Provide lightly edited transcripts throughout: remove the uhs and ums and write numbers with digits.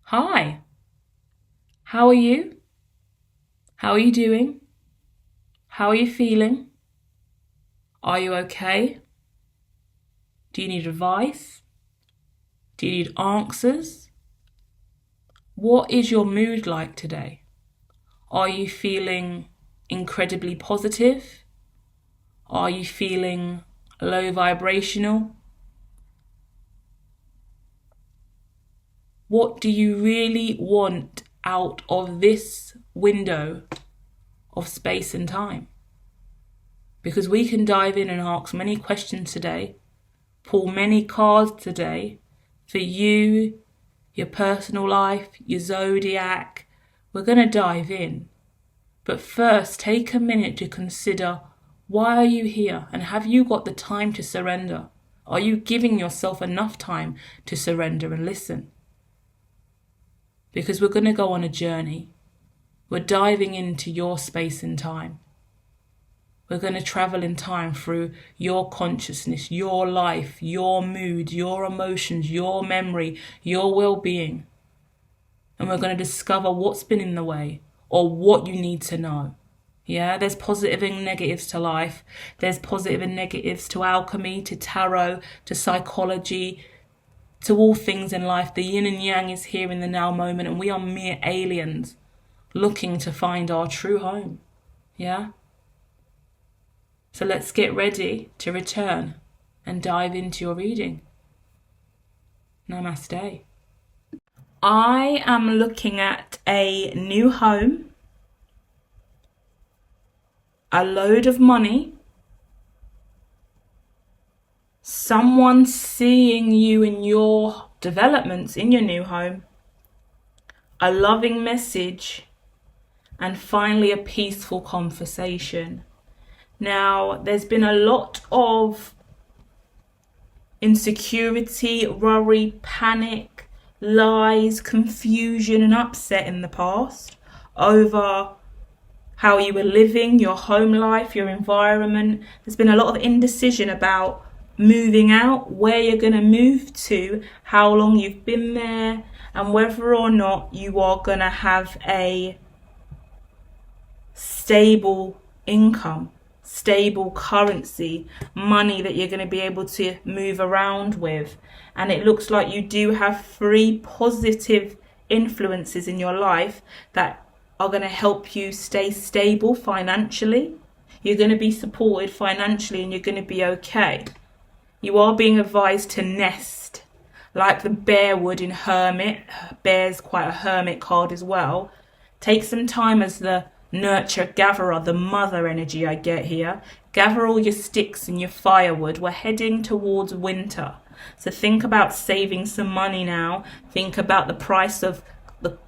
Hi, how are you? How are you doing? How are you feeling? Are you okay? Do you need advice? Do you need answers? What is your mood like today? Are you feeling incredibly positive? Are you feeling low vibrational? What do you really want out of this window of space and time? Because we can dive in and ask many questions today, pull many cards today for you, your personal life, your zodiac. We're going to dive in. But first, take a minute to consider, why are you here, and have you got the time to surrender? Are you giving yourself enough time to surrender and listen? Because we're going to go on a journey. We're diving into your space and time. We're going to travel in time through your consciousness, your life, your mood, your emotions, your memory, your well-being. And we're going to discover what's been in the way or what you need to know. Yeah, there's positive and negatives to life. There's positive and negatives to alchemy, to tarot, to psychology, to all things in life. The yin and yang is here in the now moment, and we are mere aliens looking to find our true home. Yeah? So let's get ready to return and dive into your reading. Namaste. I am looking at a new home, a load of money, someone seeing you in your developments in your new home, a loving message, and finally a peaceful conversation. Now, there's been a lot of insecurity, worry, panic, lies, confusion, and upset in the past over how you were living, your home life, your environment. There's been a lot of indecision about moving out, where you're going to move to, how long you've been there, and whether or not you are going to have a stable income, stable currency, money that you're going to be able to move around with. And it looks like you do have 3 positive influences in your life that are going to help you stay stable financially. You're going to be supported financially and you're going to be okay. You are being advised to nest, like the bear would in Hermit. Bear's quite a hermit card as well. Take some time as the nurture gatherer, the mother energy I get here. Gather all your sticks and your firewood. We're heading towards winter. So think about saving some money now. Think about the price of the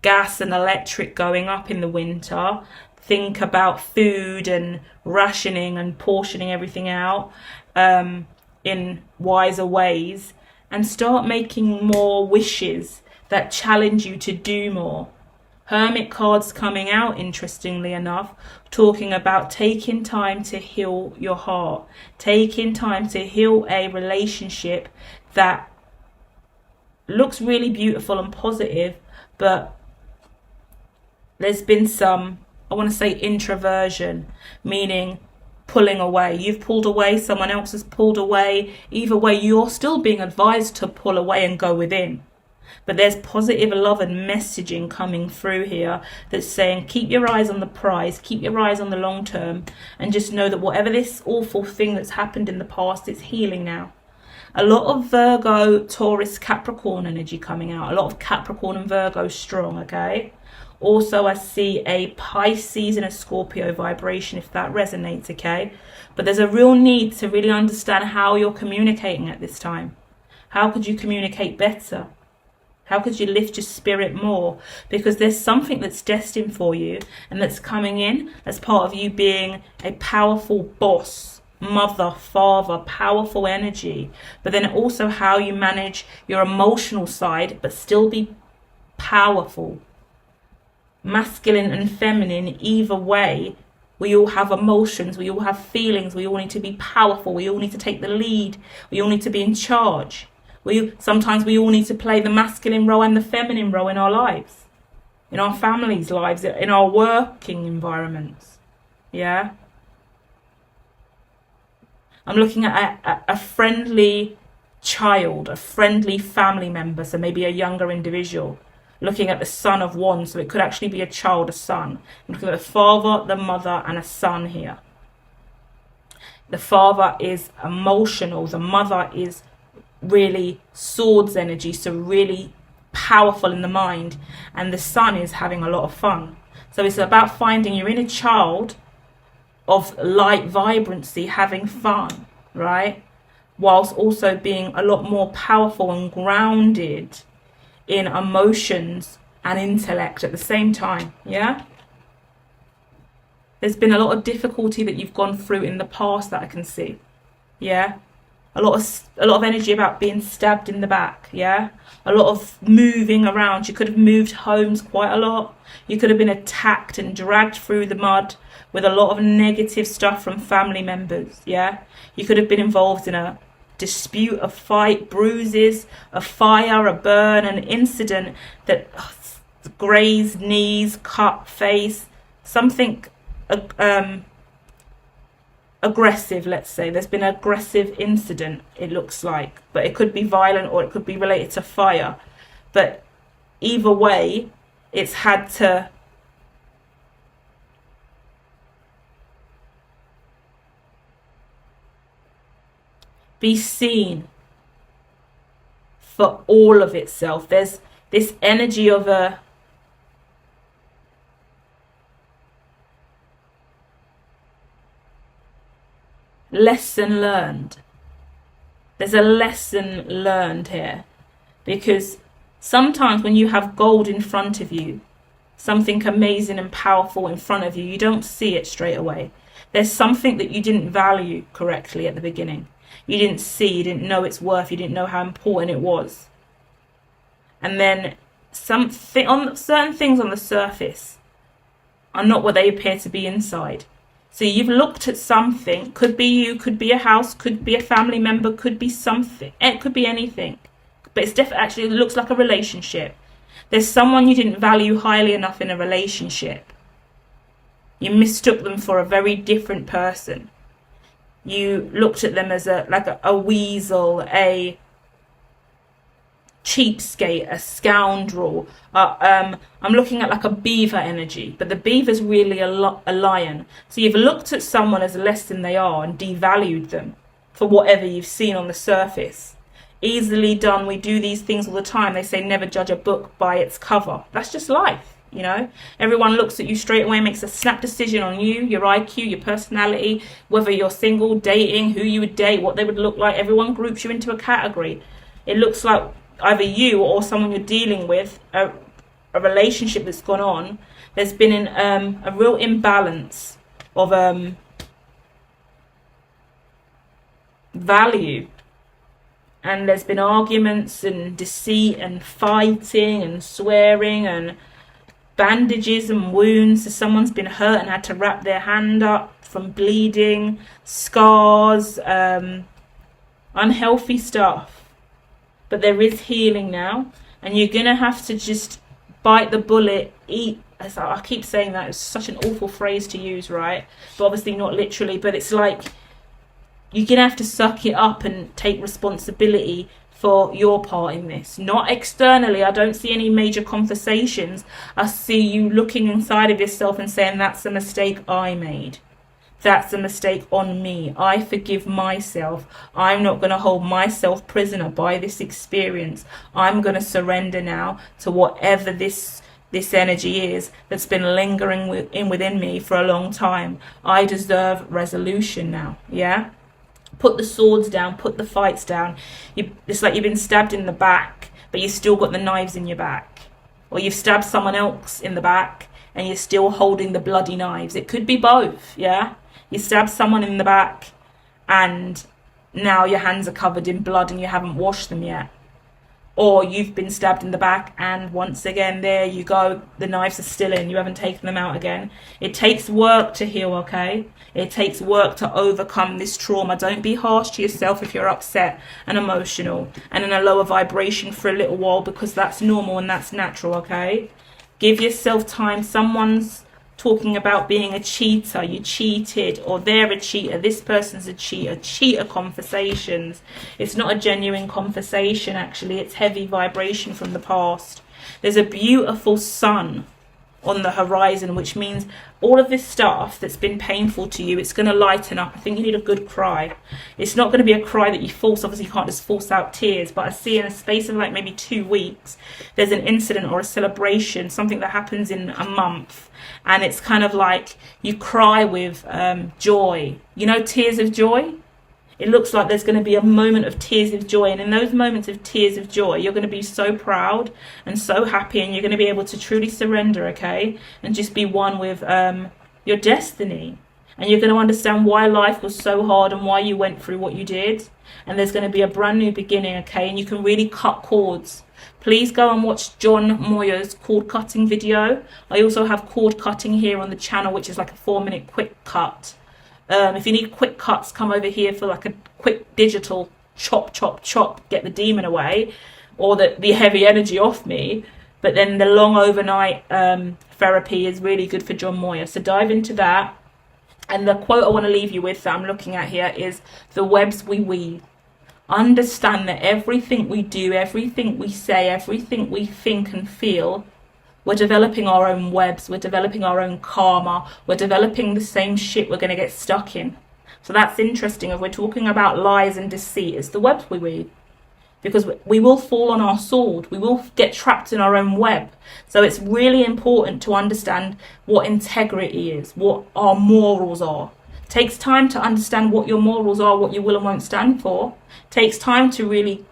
gas and electric going up in the winter. Think about food and rationing and portioning everything out in wiser ways. And start making more wishes that challenge you to do more. Hermit cards coming out, interestingly enough, talking about taking time to heal your heart, taking time to heal a relationship that looks really beautiful and positive, but there's been some, I want to say, introversion, meaning pulling away. You've pulled away, someone else has pulled away. Either way, you're still being advised to pull away and go within. But there's positive love and messaging coming through here that's saying keep your eyes on the prize, keep your eyes on the long term, and just know that whatever this awful thing that's happened in the past, it's healing now. A lot of Virgo, Taurus, Capricorn energy coming out. A lot of Capricorn and Virgo strong, okay? Also, I see a Pisces and a Scorpio vibration, if that resonates, okay? But there's a real need to really understand how you're communicating at this time. How could you communicate better? How could you lift your spirit more? Because there's something that's destined for you and that's coming in as part of you being a powerful boss, mother, father, powerful energy. But then also how you manage your emotional side but still be powerful. Masculine and feminine, either way, we all have emotions, we all have feelings, we all need to be powerful, we all need to take the lead, we all need to be in charge. Sometimes we all need to play the masculine role and the feminine role in our lives, in our families' lives, in our working environments. Yeah. I'm looking at a friendly child, a friendly family member, so maybe a younger individual, looking at the son of one, so it could actually be a child, a son. I'm looking at the father, the mother, and a son here. The father is emotional, the mother is really swords energy, so really powerful in the mind, and the son is having a lot of fun. So it's about finding your inner child of light vibrancy, having fun, right? Whilst also being a lot more powerful and grounded in emotions and intellect at the same time. Yeah. There's been a lot of difficulty that you've gone through in the past that I can see. Yeah. A lot of energy about being stabbed in the back. Yeah. A lot of moving around. You could have moved homes quite a lot. You could have been attacked and dragged through the mud with a lot of negative stuff from family members. Yeah. You could have been involved in a dispute, a fight, bruises, a fire, a burn, an incident that grazed knees, cut face, something aggressive, let's say. There's been an aggressive incident, it looks like, but it could be violent or it could be related to fire. But either way, it's had to be seen for all of itself. There's this energy of a lesson learned. There's a lesson learned here, because sometimes when you have gold in front of you, something amazing and powerful in front of you, you don't see it straight away. There's something that you didn't value correctly at the beginning. You didn't see, you didn't know its worth, you didn't know how important it was. And then certain things on the surface are not what they appear to be inside. So you've looked at something, could be you, could be a house, could be a family member, could be something, it could be anything. But it's definitely, actually, it looks like a relationship. There's someone you didn't value highly enough in a relationship. You mistook them for a very different person. You looked at them as a weasel, a cheapskate, a scoundrel. I'm looking at like a beaver energy, but the beaver's really a lion. So you've looked at someone as less than they are and devalued them for whatever you've seen on the surface. Easily done. We do these things all the time. They say never judge a book by its cover. That's just life. You know, everyone looks at you straight away, makes a snap decision on you, your IQ, your personality, whether you're single, dating, who you would date, what they would look like. Everyone groups you into a category. It looks like either you or someone you're dealing with, a relationship that's gone on. There's been a real imbalance of value. And there's been arguments and deceit and fighting and swearing and bandages and wounds. So someone's been hurt and had to wrap their hand up from bleeding, scars, unhealthy stuff. But there is healing now, and you're gonna have to just bite the bullet, eat. I keep saying that, it's such an awful phrase to use, right? But obviously not literally, but it's like you're gonna have to suck it up and take responsibility for your part in this. Not externally. I don't see any major conversations. I see you looking inside of yourself and saying, that's a mistake I made. That's a mistake on me. I forgive myself. I'm not going to hold myself prisoner by this experience. I'm going to surrender now to whatever this energy is that's been lingering within me for a long time. I deserve resolution now. Yeah? Put the swords down, put the fights down. It's like you've been stabbed in the back, but you've still got the knives in your back. Or you've stabbed someone else in the back and you're still holding the bloody knives. It could be both, yeah? You stabbed someone in the back and now your hands are covered in blood and you haven't washed them yet. or you've been stabbed in the back and once again there you go, the knives are still in, you haven't taken them out again. It takes work to heal, okay? It takes work to overcome this trauma. Don't be harsh to yourself if you're upset and emotional and in a lower vibration for a little while, because that's normal and that's natural, okay? Give yourself time. Someone's talking about being a cheater, you cheated, or they're a cheater, this person's a cheater conversations. It's not a genuine conversation, actually. It's heavy vibration from the past. There's a beautiful sun on the horizon, which means all of this stuff that's been painful to you, it's going to lighten up. I think you need a good cry. It's not going to be a cry that you force. Obviously you can't just force out tears, but I see in a space of like maybe 2 weeks there's an incident or a celebration, something that happens in a month, and it's kind of like you cry with joy, you know, tears of joy. It looks like there's going to be a moment of tears of joy. And in those moments of tears of joy, you're going to be so proud and so happy, and you're going to be able to truly surrender, okay? And just be one with your destiny. And you're going to understand why life was so hard and why you went through what you did. And there's going to be a brand new beginning, okay? And you can really cut cords. Please go and watch John Moyer's cord cutting video. I also have cord cutting here on the channel, which is like a 4-minute quick cut. If you need quick cuts, come over here for like a quick digital chop, chop, chop, get the demon away, or the heavy energy off me. But then the long overnight therapy is really good for John Moyer. So dive into that. And the quote I want to leave you with that I'm looking at here is, the webs we weave. Understand that everything we do, everything we say, everything we think and feel, we're developing our own webs, we're developing our own karma, we're developing the same shit we're going to get stuck in. So that's interesting. If we're talking about lies and deceit, it's the webs we weave. Because we will fall on our sword, we will get trapped in our own web. So it's really important to understand what integrity is, what our morals are. It takes time to understand what your morals are, what you will and won't stand for. It takes time to really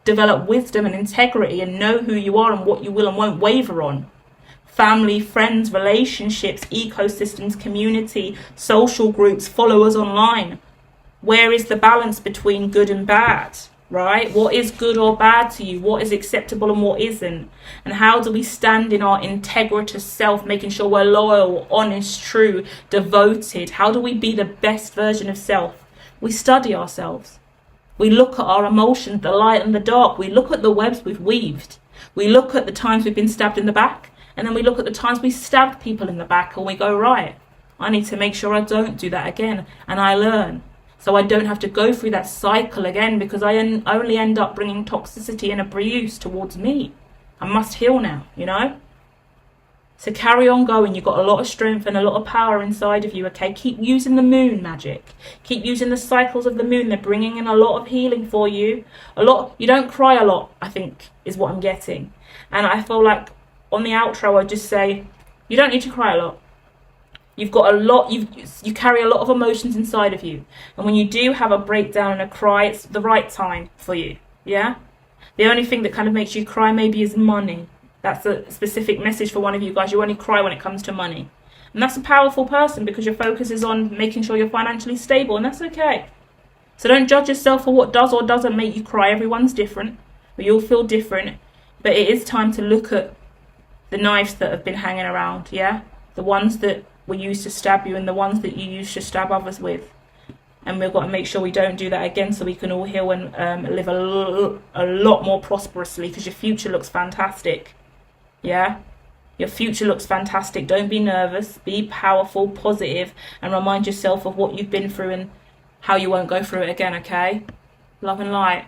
develop wisdom and integrity and know who you are and what you will and won't waver on. Family, friends, relationships, ecosystems, community, social groups, followers online. Where is the balance between good and bad, right? What is good or bad to you? What is acceptable and what isn't? And how do we stand in our integritous self, making sure we're loyal, honest, true, devoted? How do we be the best version of self? We study ourselves. We look at our emotions, the light and the dark. We look at the webs we've weaved. We look at the times we've been stabbed in the back. And then we look at the times we stabbed people in the back, and we go, right, I need to make sure I don't do that again. And I learn. So I don't have to go through that cycle again, because I only end up bringing toxicity and abuse towards me. I must heal now, you know? So carry on going. You've got a lot of strength and a lot of power inside of you, okay? Keep using the moon magic. Keep using the cycles of the moon. They're bringing in a lot of healing for you. You don't cry a lot, I think, is what I'm getting. And I feel like on the outro, I just say, you don't need to cry a lot. You've got a lot, you carry a lot of emotions inside of you. And when you do have a breakdown and a cry, it's the right time for you, yeah? The only thing that kind of makes you cry maybe is money. That's a specific message for one of you guys. You only cry when it comes to money. And that's a powerful person, because your focus is on making sure you're financially stable, and that's okay. So don't judge yourself for what does or doesn't make you cry. Everyone's different. We all feel different. But it is time to look at the knives that have been hanging around, yeah? The ones that were used to stab you and the ones that you used to stab others with. And we've got to make sure we don't do that again, so we can all heal and live a lot more prosperously, because your future looks fantastic. Yeah? Your future looks fantastic. Don't be nervous. Be powerful, positive, and remind yourself of what you've been through and how you won't go through it again, okay? Love and light.